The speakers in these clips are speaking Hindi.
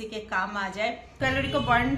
के काम आ जाए, कैलोरी को बर्न।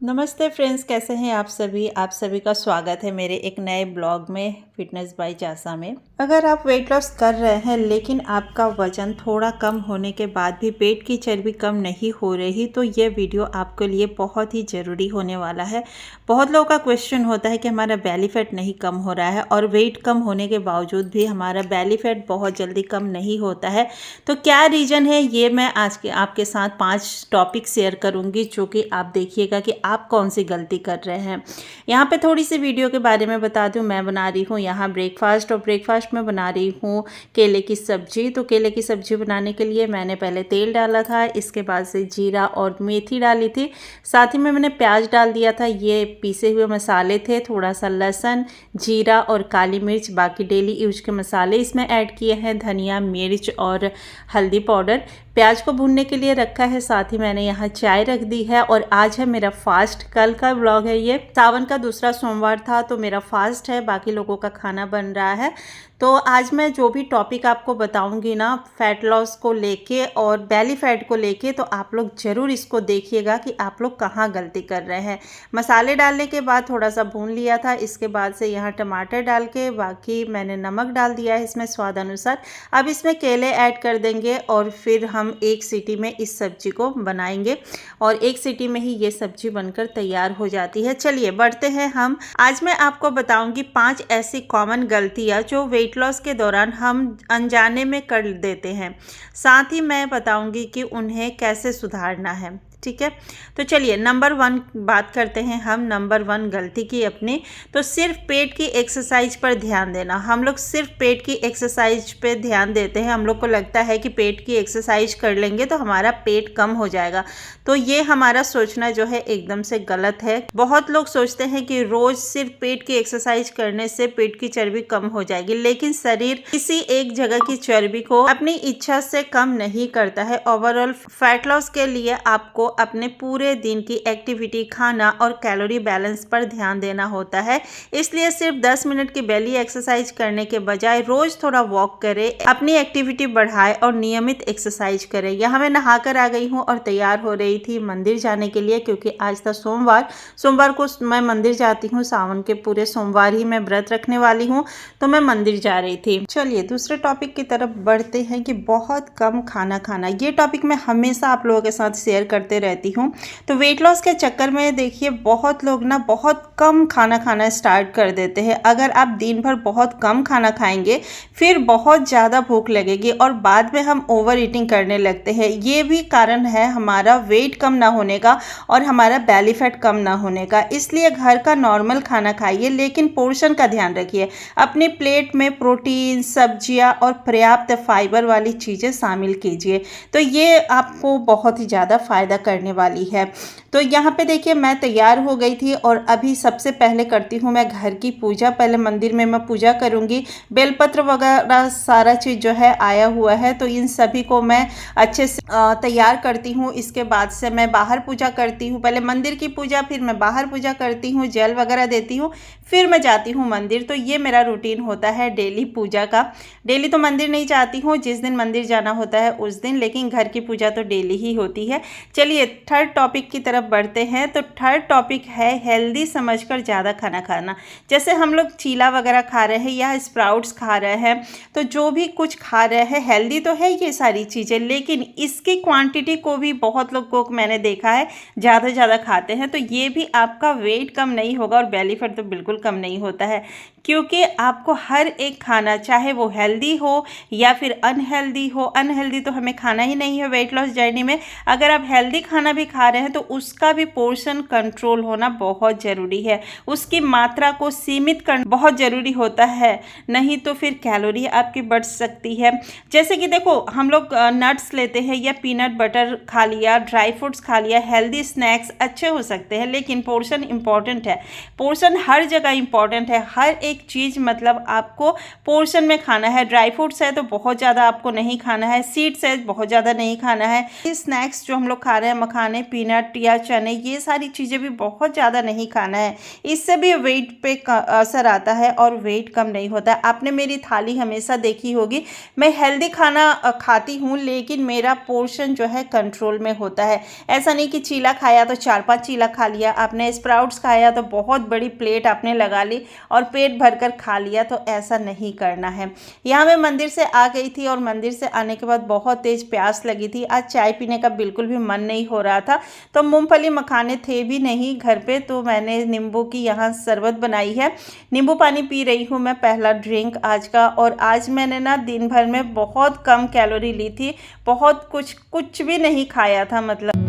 नमस्ते फ्रेंड्स, कैसे हैं आप सभी का स्वागत है मेरे एक नए ब्लॉग में फिटनेस बाय जासा में। अगर आप वेट लॉस कर रहे हैं लेकिन आपका वजन थोड़ा कम होने के बाद भी पेट की चर्बी कम नहीं हो रही तो ये वीडियो आपके लिए बहुत ही ज़रूरी होने वाला है। बहुत लोगों का क्वेश्चन होता है कि हमारा बेली फैट नहीं कम हो रहा है और वेट कम होने के बावजूद भी हमारा बेली फैट बहुत जल्दी कम नहीं होता है, तो क्या रीज़न है, ये मैं आज के आपके साथ 5 टॉपिक शेयर करूँगी जो कि आप देखिएगा कि आप कौन सी गलती कर रहे हैं। यहाँ पे थोड़ी सी वीडियो के बारे में बता दूँ, मैं बना रही हूँ यहाँ ब्रेकफास्ट और ब्रेकफास्ट में बना रही हूँ केले की सब्जी। तो केले की सब्जी बनाने के लिए मैंने पहले तेल डाला था, इसके बाद से जीरा और मेथी डाली थी, साथ ही में मैंने प्याज डाल दिया था। ये पीसे हुए मसाले थे, थोड़ा सा लहसुन, जीरा और काली मिर्च, बाकी डेली यूज के मसाले इसमें ऐड किए हैं, धनिया, मिर्च और हल्दी पाउडर। प्याज को भूनने के लिए रखा है, साथ ही मैंने यहाँ चाय रख दी है। और आज है मेरा फास्ट, कल का व्लॉग है, ये सावन का दूसरा सोमवार था तो मेरा फास्ट है, बाकी लोगों का खाना बन रहा है। तो आज मैं जो भी टॉपिक आपको बताऊंगी ना फैट लॉस को लेके और बेली फैट को लेके, तो आप लोग ज़रूर इसको देखिएगा कि आप लोग कहाँ गलती कर रहे हैं। मसाले डालने के बाद थोड़ा सा भून लिया था, इसके बाद से यहाँ टमाटर डाल के, बाकी मैंने नमक डाल दिया है इसमें स्वाद अनुसार। अब इसमें केले ऐड कर देंगे और फिर हम एक सीटी में इस सब्जी को बनाएंगे और एक सीटी में ही ये सब्जी बनकर तैयार हो जाती है। चलिए बढ़ते हैं हम। आज मैं आपको बताऊंगी 5 ऐसी कॉमन गलतियां जो वेट लॉस के दौरान हम अनजाने में कर देते हैं, साथ ही मैं बताऊंगी कि उन्हें कैसे सुधारना है। ठीक है, तो चलिए नंबर 1 बात करते हैं हम। नंबर 1 गलती की अपनी, तो सिर्फ पेट की एक्सरसाइज पर ध्यान देना। हम लोग सिर्फ पेट की एक्सरसाइज पे ध्यान देते हैं। हम लोग को लगता है कि पेट की एक्सरसाइज कर लेंगे तो हमारा पेट कम हो जाएगा, तो ये हमारा सोचना जो है एकदम से गलत है। बहुत लोग सोचते हैं कि रोज सिर्फ पेट की एक्सरसाइज करने से पेट की चर्बी कम हो जाएगी, लेकिन शरीर किसी एक जगह की चर्बी को अपनी इच्छा से कम नहीं करता है। ओवरऑल फैट लॉस के लिए आपको अपने पूरे दिन की एक्टिविटी, खाना और कैलोरी बैलेंस पर ध्यान देना होता है। इसलिए सिर्फ 10 मिनट की बेली एक्सरसाइज करने के बजाय रोज थोड़ा वॉक करें, अपनी एक्टिविटी बढ़ाए और नियमित एक्सरसाइज करें। यहाँ मैं नहाकर आ गई हूँ और तैयार हो रही थी मंदिर जाने के लिए, क्योंकि आज था सोमवार को मैं मंदिर जाती हूँ। सावन के पूरे सोमवार ही मैं व्रत रखने वाली हूँ, तो मैं मंदिर जा रही थी। चलिए दूसरे टॉपिक की तरफ बढ़ते हैं कि बहुत कम खाना खाना। ये टॉपिक मैं हमेशा आप लोगों के साथ शेयर करते रहती हूँ। तो वेट लॉस के चक्कर में देखिए बहुत लोग ना बहुत कम खाना खाना स्टार्ट कर देते हैं। अगर आप दिन भर बहुत कम खाना खाएंगे फिर बहुत ज़्यादा भूख लगेगी और बाद में हम ओवर ईटिंग करने लगते हैं। ये भी कारण है हमारा वेट कम ना होने का और हमारा बेली फैट कम ना होने का। इसलिए घर का नॉर्मल खाना खाइए, लेकिन पोर्शन का ध्यान रखिए। अपनी प्लेट में प्रोटीन, सब्जियां और पर्याप्त फाइबर वाली चीज़ें शामिल कीजिए, तो ये आपको बहुत ही ज़्यादा फायदा करने वाली है। तो यहाँ पे देखिए मैं तैयार हो गई थी और अभी सबसे पहले करती हूँ मैं घर की पूजा। पहले मंदिर में मैं पूजा करूँगी, बेलपत्र वगैरह सारा चीज़ जो है आया हुआ है, तो इन सभी को मैं अच्छे से तैयार करती हूँ। इसके बाद से मैं बाहर पूजा करती हूँ, पहले मंदिर की पूजा, फिर मैं बाहर पूजा करती हूँ, जल वगैरह देती हूँ, फिर मैं जाती हूँ मंदिर। तो ये मेरा रूटीन होता है डेली पूजा का। डेली तो मंदिर नहीं जाती हूँ, जिस दिन मंदिर जाना होता है उस दिन, लेकिन घर की पूजा तो डेली ही होती है। चलिए थर्ड टॉपिक की तरफ बढ़ते हैं। तो थर्ड टॉपिक है हेल्दी समझकर ज़्यादा खाना खाना। जैसे हम लोग चीला वगैरह खा रहे हैं या स्प्राउट्स खा रहे हैं, तो जो भी कुछ खा रहे हैं हेल्दी तो है ये सारी चीज़ें, लेकिन इसकी क्वांटिटी को भी बहुत लोगों को मैंने देखा है ज़्यादा खाते हैं, तो ये भी आपका वेट कम नहीं होगा और बेली फैट तो बिल्कुल कम नहीं होता है। क्योंकि आपको हर एक खाना, चाहे वो हेल्दी हो या फिर अनहेल्दी हो, अनहेल्दी तो हमें खाना ही नहीं है वेट लॉस जर्नी में। अगर आप हेल्दी खाना भी खा रहे हैं तो उसका भी पोर्शन कंट्रोल होना बहुत ज़रूरी है, उसकी मात्रा को सीमित करना बहुत ज़रूरी होता है, नहीं तो फिर कैलोरी आपकी बढ़ सकती है। जैसे कि देखो हम लोग नट्स लेते हैं या पीनट बटर खा लिया, ड्राई फ्रूट्स खा लिया, हेल्दी स्नैक्स अच्छे हो सकते हैं, लेकिन पोर्शन इंपॉर्टेंट है। पोर्शन हर जगह इंपॉर्टेंट है, हर एक चीज़ मतलब आपको पोर्शन में खाना है। ड्राई फ्रूट्स है तो बहुत ज़्यादा आपको नहीं खाना है, सीड्स है बहुत ज़्यादा नहीं खाना है, स्नैक्स जो हम लोग खा रहे हैं मखाने, पीनट या चने, ये सारी चीज़ें भी बहुत ज़्यादा नहीं खाना है। इससे भी वेट पे असर आता है और वेट कम नहीं होता है। आपने मेरी थाली हमेशा देखी होगी, मैं हेल्दी खाना खाती हूँ, लेकिन मेरा पोर्शन जो है कंट्रोल में होता है। ऐसा नहीं कि चीला खाया तो 4-5 चीला खा लिया, आपने स्प्राउट्स खाया तो बहुत बड़ी प्लेट आपने लगा ली और पेट भरकर खा लिया, तो ऐसा नहीं करना है। यहाँ मैं मंदिर से आ गई थी और मंदिर से आने के बाद बहुत तेज़ प्यास लगी थी। आज चाय पीने का बिल्कुल भी मन नहीं हो रहा था, तो मूंगफली मखाने थे भी नहीं घर पे, तो मैंने नींबू की यहाँ शरबत बनाई है। नींबू पानी पी रही हूँ मैं, पहला ड्रिंक आज का। और आज मैंने ना दिन भर में बहुत कम कैलोरी ली थी, बहुत कुछ भी नहीं खाया था, मतलब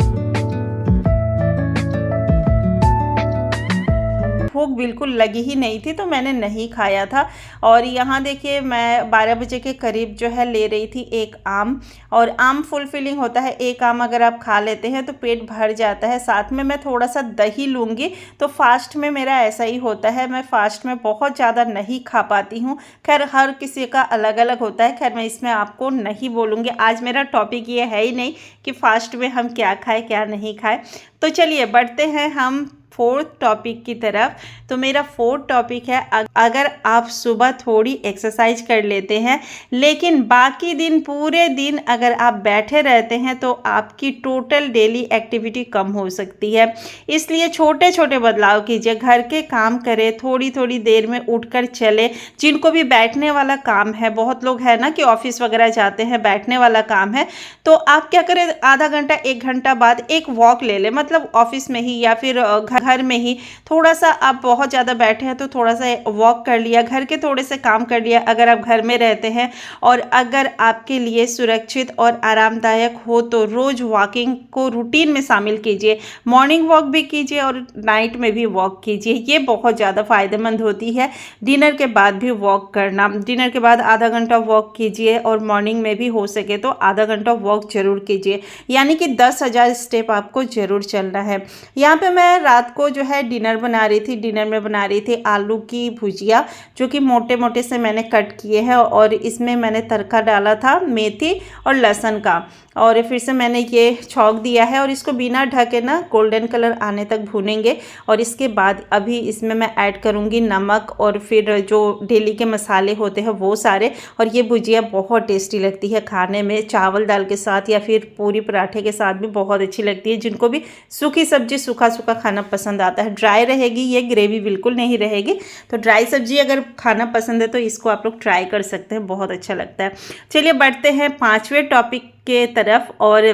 भूख बिल्कुल लगी ही नहीं थी, तो मैंने नहीं खाया था। और यहाँ देखिए मैं 12 बजे के करीब जो है ले रही थी एक आम, और आम फुलफिलिंग होता है। एक आम अगर आप खा लेते हैं तो पेट भर जाता है। साथ में मैं थोड़ा सा दही लूँगी, तो फास्ट में मेरा ऐसा ही होता है, मैं फास्ट में बहुत ज़्यादा नहीं खा पाती हूँ। खैर हर किसी का अलग अलग होता है, खैर मैं इसमें आपको नहीं बोलूँगी। आज मेरा टॉपिक ये है ही नहीं कि फास्ट में हम क्या खाएं क्या नहीं खाएं। तो चलिए बढ़ते हैं हम 4th टॉपिक की तरफ। तो मेरा 4th टॉपिक है, अगर आप सुबह थोड़ी एक्सरसाइज कर लेते हैं लेकिन बाकी दिन पूरे दिन अगर आप बैठे रहते हैं तो आपकी टोटल डेली एक्टिविटी कम हो सकती है। इसलिए छोटे छोटे बदलाव कीजिए, घर के काम करें, थोड़ी थोड़ी देर में उठकर चले। जिनको भी बैठने वाला काम है, बहुत लोग हैं ना कि ऑफिस वगैरह जाते हैं, बैठने वाला काम है, तो आप क्या करें, आधा घंटा 1 घंटा बाद एक वॉक ले लें, मतलब ऑफिस में ही या फिर घर में ही थोड़ा सा। आप बहुत ज़्यादा बैठे हैं तो थोड़ा सा वॉक कर लिया, घर के थोड़े से काम कर लिया अगर आप घर में रहते हैं। और अगर आपके लिए सुरक्षित और आरामदायक हो तो रोज़ वॉकिंग को रूटीन में शामिल कीजिए। मॉर्निंग वॉक भी कीजिए और नाइट में भी वॉक कीजिए, ये बहुत ज़्यादा फ़ायदेमंद होती है। डिनर के बाद भी वॉक करना, डिनर के बाद आधा घंटा वॉक कीजिए और मॉर्निंग में भी हो सके तो आधा घंटा वॉक जरूर कीजिए, यानी कि 10,000 स्टेप आपको ज़रूर चलना है। यहाँ पे मैं रात को जो है डिनर बना रही थी। डिनर में बना रही थी आलू की भुजिया, जो कि मोटे मोटे से मैंने कट किए हैं, और इसमें मैंने तड़का डाला था मेथी और लहसुन का, और फिर से मैंने ये छौंक दिया है और इसको बिना ढके ना गोल्डन कलर आने तक भूनेंगे। और इसके बाद अभी इसमें मैं ऐड करूँगी नमक और फिर जो डेली के मसाले होते हैं वो सारे। और ये भुजिया बहुत टेस्टी लगती है खाने में, चावल दाल के साथ या फिर पूरी पराठे के साथ भी बहुत अच्छी लगती है। जिनको भी सूखी सब्जी सूखा सूखा खाना पसंद आता है, ड्राई रहेगी, ये ग्रेवी बिल्कुल नहीं रहेगी, तो ड्राई सब्जी अगर खाना पसंद है तो इसको आप लोग ट्राई कर सकते हैं, बहुत अच्छा लगता है। चलिए बढ़ते हैं 5वें टॉपिक के तरफ। और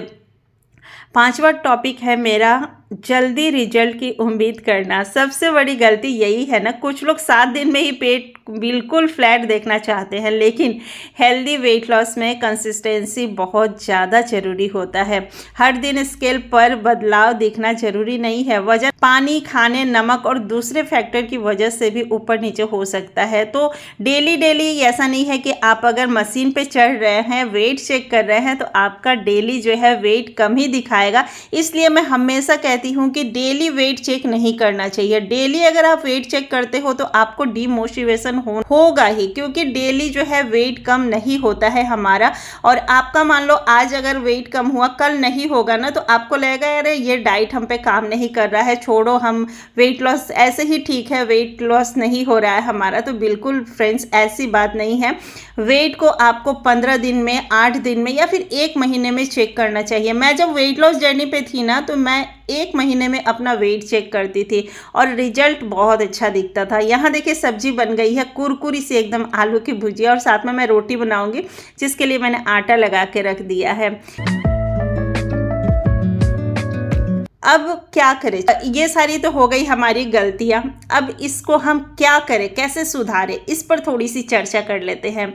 5वां टॉपिक है मेरा जल्दी रिजल्ट की उम्मीद करना। सबसे बड़ी गलती यही है ना, कुछ लोग 7 दिन में ही पेट बिल्कुल फ्लैट देखना चाहते हैं, लेकिन हेल्दी वेट लॉस में कंसिस्टेंसी बहुत ज़्यादा ज़रूरी होता है। हर दिन स्केल पर बदलाव दिखना ज़रूरी नहीं है। वजन पानी, खाने, नमक और दूसरे फैक्टर की वजह से भी ऊपर नीचे हो सकता है। तो डेली ऐसा नहीं है कि आप अगर मशीन पे चढ़ रहे हैं, वेट चेक कर रहे हैं, तो आपका डेली जो है वेट कम ही दिखाएगा। इसलिए मैं हमेशा कहती हूँ कि डेली वेट चेक नहीं करना चाहिए। डेली अगर आप वेट चेक करते हो तो आपको डिमोटिवेशन होगा ही, क्योंकि डेली जो है वेट कम नहीं होता है हमारा। और आपका मान लो आज अगर वेट कम हुआ, कल नहीं होगा ना, तो आपको लगेगा अरे ये डाइट हम पे काम नहीं कर रहा है, छोड़ो, हम वेट लॉस ऐसे ही ठीक है, वेट लॉस नहीं हो रहा है हमारा। तो बिल्कुल फ्रेंड्स ऐसी बात नहीं है। वेट को आपको 15 दिन में, 8 दिन में या फिर 1 महीने में चेक करना चाहिए। मैं जब वेट लॉस जर्नी पे थी ना, तो मैं 1 महीने में अपना वेट चेक करती थी और रिजल्ट बहुत अच्छा दिखता था। यहाँ देखिए सब्जी बन गई है कुरकुरी से एकदम, आलू की भुजिया, और साथ में मैं रोटी बनाऊंगी, जिसके लिए मैंने आटा लगा के रख दिया है। अब क्या करें, ये सारी तो हो गई हमारी गलतियां। अब इसको हम क्या करें, कैसे सुधारें, इस पर थोड़ी सी चर्चा कर लेते हैं।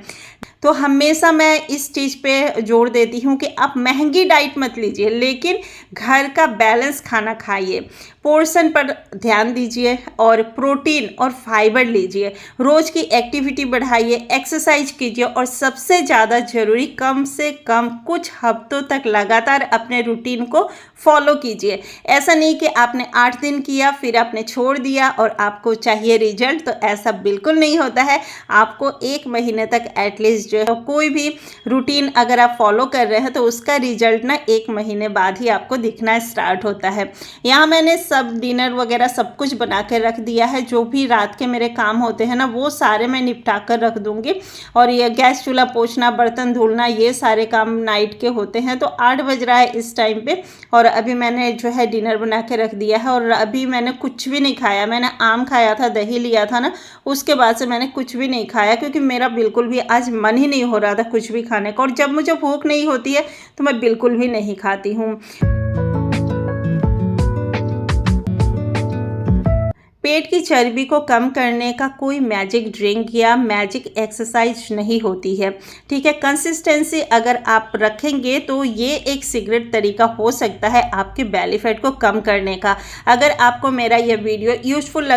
तो हमेशा मैं इस चीज़ पे जोर देती हूँ कि आप महंगी डाइट मत लीजिए, लेकिन घर का बैलेंस खाना खाइए, पोर्शन पर ध्यान दीजिए और प्रोटीन और फाइबर लीजिए, रोज़ की एक्टिविटी बढ़ाइए, एक्सरसाइज कीजिए, और सबसे ज़्यादा ज़रूरी कम से कम कुछ हफ्तों तक लगातार अपने रूटीन को फॉलो कीजिए। ऐसा नहीं कि आपने 8 दिन किया फिर आपने छोड़ दिया और आपको चाहिए रिजल्ट, तो ऐसा बिल्कुल नहीं होता है। आपको 1 महीने तक एटलीस्ट जो है कोई भी रूटीन अगर आप फॉलो कर रहे हैं तो उसका रिजल्ट ना 1 महीने बाद ही आपको दिखना स्टार्ट होता है। यहाँ मैंने सब डिनर वगैरह सब कुछ बना कर रख दिया है। जो भी रात के मेरे काम होते हैं ना वो सारे मैं निपटा कर रख दूँगी। और ये गैस चूल्हा पोछना, बर्तन धुलना, ये सारे काम नाइट के होते हैं। तो 8 बज रहा है इस टाइम पे और अभी मैंने जो है डिनर बना के रख दिया है। और अभी मैंने कुछ भी नहीं खाया। मैंने आम खाया था, दही लिया था ना, उसके बाद से मैंने कुछ भी नहीं खाया क्योंकि मेरा बिल्कुल भी आज मन ही नहीं हो रहा था कुछ भी खाने का। और जब मुझे भूख नहीं होती है तो मैं बिल्कुल भी नहीं खाती हूँ। पेट की चर्बी को कम करने का कोई मैजिक ड्रिंक या मैजिक एक्सरसाइज नहीं होती है, ठीक है। कंसिस्टेंसी अगर आप रखेंगे तो ये एक सीक्रेट तरीका हो सकता है आपके बेली फैट को कम करने का। अगर आपको मेरा ये वीडियो यूजफुल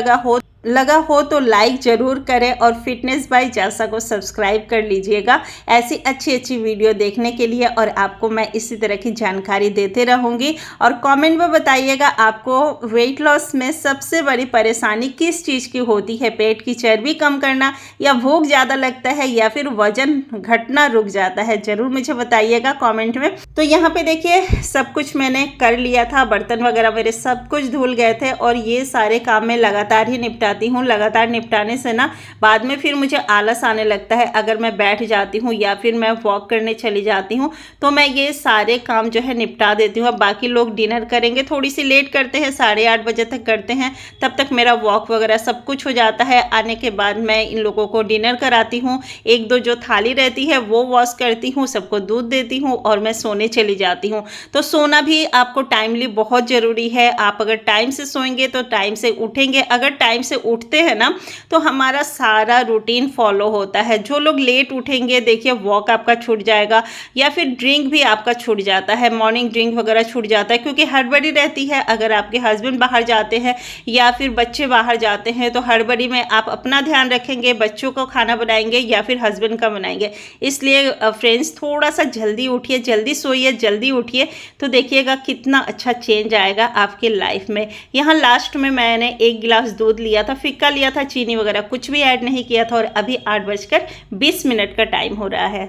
लगा हो तो लाइक ज़रूर करें और फिटनेस बाय जासा को सब्सक्राइब कर लीजिएगा ऐसी अच्छी वीडियो देखने के लिए। और आपको मैं इसी तरह की जानकारी देते रहूँगी। और कमेंट में बताइएगा आपको वेट लॉस में सबसे बड़ी परेशानी किस चीज़ की होती है, पेट की चर्बी कम करना या भूख ज़्यादा लगता है या फिर वजन घटना रुक जाता है, ज़रूर मुझे बताइएगा कॉमेंट में। तो यहाँ पे देखिए सब कुछ मैंने कर लिया था, बर्तन वगैरह मेरे सब कुछ धुल गए थे और ये सारे काम मैं लगातार ही निपटा हूँ। लगातार निपटाने से ना बाद में फिर मुझे आलस आने लगता है। अगर मैं बैठ जाती हूँ या फिर मैं वॉक करने चली जाती हूँ तो मैं ये सारे काम जो है निपटा देती हूँ। अब बाकी लोग डिनर करेंगे, थोड़ी सी लेट करते हैं, 8:30 बजे तक करते हैं, तब तक मेरा वॉक वगैरह सब कुछ हो जाता है। आने के बाद मैं इन लोगों को डिनर कराती हूँ, 1-2 जो थाली रहती है वो वॉश करती हूँ, सबको दूध देती हूँ और मैं सोने चली जाती हूँ। तो सोना भी आपको टाइमली बहुत ज़रूरी है। आप अगर टाइम से सोएंगे तो टाइम से उठेंगे। अगर टाइम से उठते हैं ना तो हमारा सारा रूटीन फॉलो होता है। जो लोग लेट उठेंगे देखिए वॉक आपका छूट जाएगा या फिर ड्रिंक भी आपका छूट जाता है, मॉर्निंग ड्रिंक वगैरह छूट जाता है क्योंकि हड़बड़ी रहती है। अगर आपके हस्बैंड बाहर जाते हैं या फिर बच्चे बाहर जाते हैं तो हड़बड़ी में आप अपना ध्यान रखेंगे, बच्चों को खाना बनाएंगे या फिर हस्बैंड का बनाएंगे। इसलिए फ्रेंड्स थोड़ा सा जल्दी उठिए, जल्दी सोइए, जल्दी उठिए तो देखिएगा कितना अच्छा चेंज आएगा आपकी लाइफ में। यहाँ लास्ट में मैंने 1 गिलास दूध लिया था, फिक्का लिया था, चीनी वगैरह कुछ भी ऐड नहीं किया था। और अभी 8:20 का टाइम हो रहा है।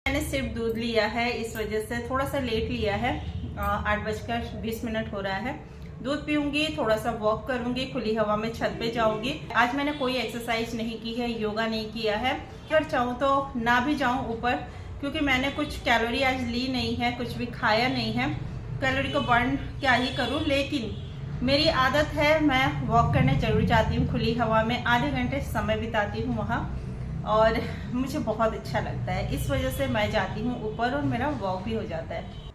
मैंने सिर्फ दूध लिया है, इस वजह से थोड़ा सा लेट लिया है। 8:20 हो रहा है। दूध पीऊंगी, थोड़ा सा वॉक करूंगी, खुली हवा में छत पे जाऊंगी। आज मैंने कोई एक्सरसाइज नहीं की है, योगा नहीं किया है। अगर चाहूँ तो ना भी जाऊं ऊपर क्योंकि मैंने कुछ कैलोरी आज ली नहीं है, कुछ भी खाया नहीं है। कैलोरी को बर्न क्या ही करूं, लेकिन मेरी आदत है मैं वॉक करने जरूर जाती हूँ खुली हवा में, आधे घंटे समय बिताती हूँ वहाँ और मुझे बहुत अच्छा लगता है। इस वजह से मैं जाती हूँ ऊपर और मेरा वॉक भी हो जाता है।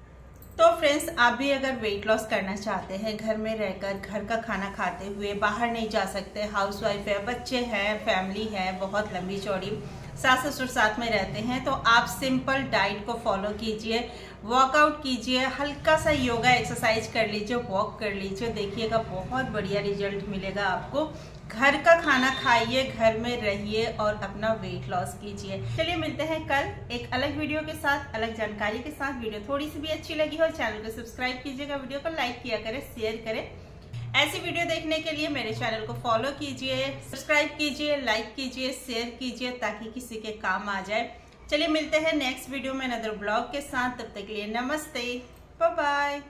तो फ्रेंड्स आप भी अगर वेट लॉस करना चाहते हैं, घर में रहकर घर का खाना खाते हुए, बाहर नहीं जा सकते, हाउसवाइफ है, बच्चे हैं, फैमिली है बहुत लंबी चौड़ी, सास ससुर साथ में रहते हैं, तो आप सिंपल डाइट को फॉलो कीजिए, वर्कआउट कीजिए, हल्का सा योगा एक्सरसाइज कर लीजिए, वॉक कर लीजिए, देखिएगा बहुत बढ़िया रिजल्ट मिलेगा आपको। घर का खाना खाइए, घर में रहिए और अपना वेट लॉस कीजिए। चलिए मिलते हैं कल एक अलग वीडियो के साथ, अलग जानकारी के साथ। वीडियो थोड़ी सी भी अच्छी लगी हो चैनल को सब्सक्राइब कीजिएगा, वीडियो को लाइक किया करें, शेयर करें। ऐसी वीडियो देखने के लिए मेरे चैनल को फॉलो कीजिए, सब्सक्राइब कीजिए, लाइक कीजिए, शेयर कीजिए ताकि किसी के काम आ जाए। चलिए मिलते हैं नेक्स्ट वीडियो में अनदर ब्लॉग के साथ। तब तक के लिए नमस्ते, बाय बाय।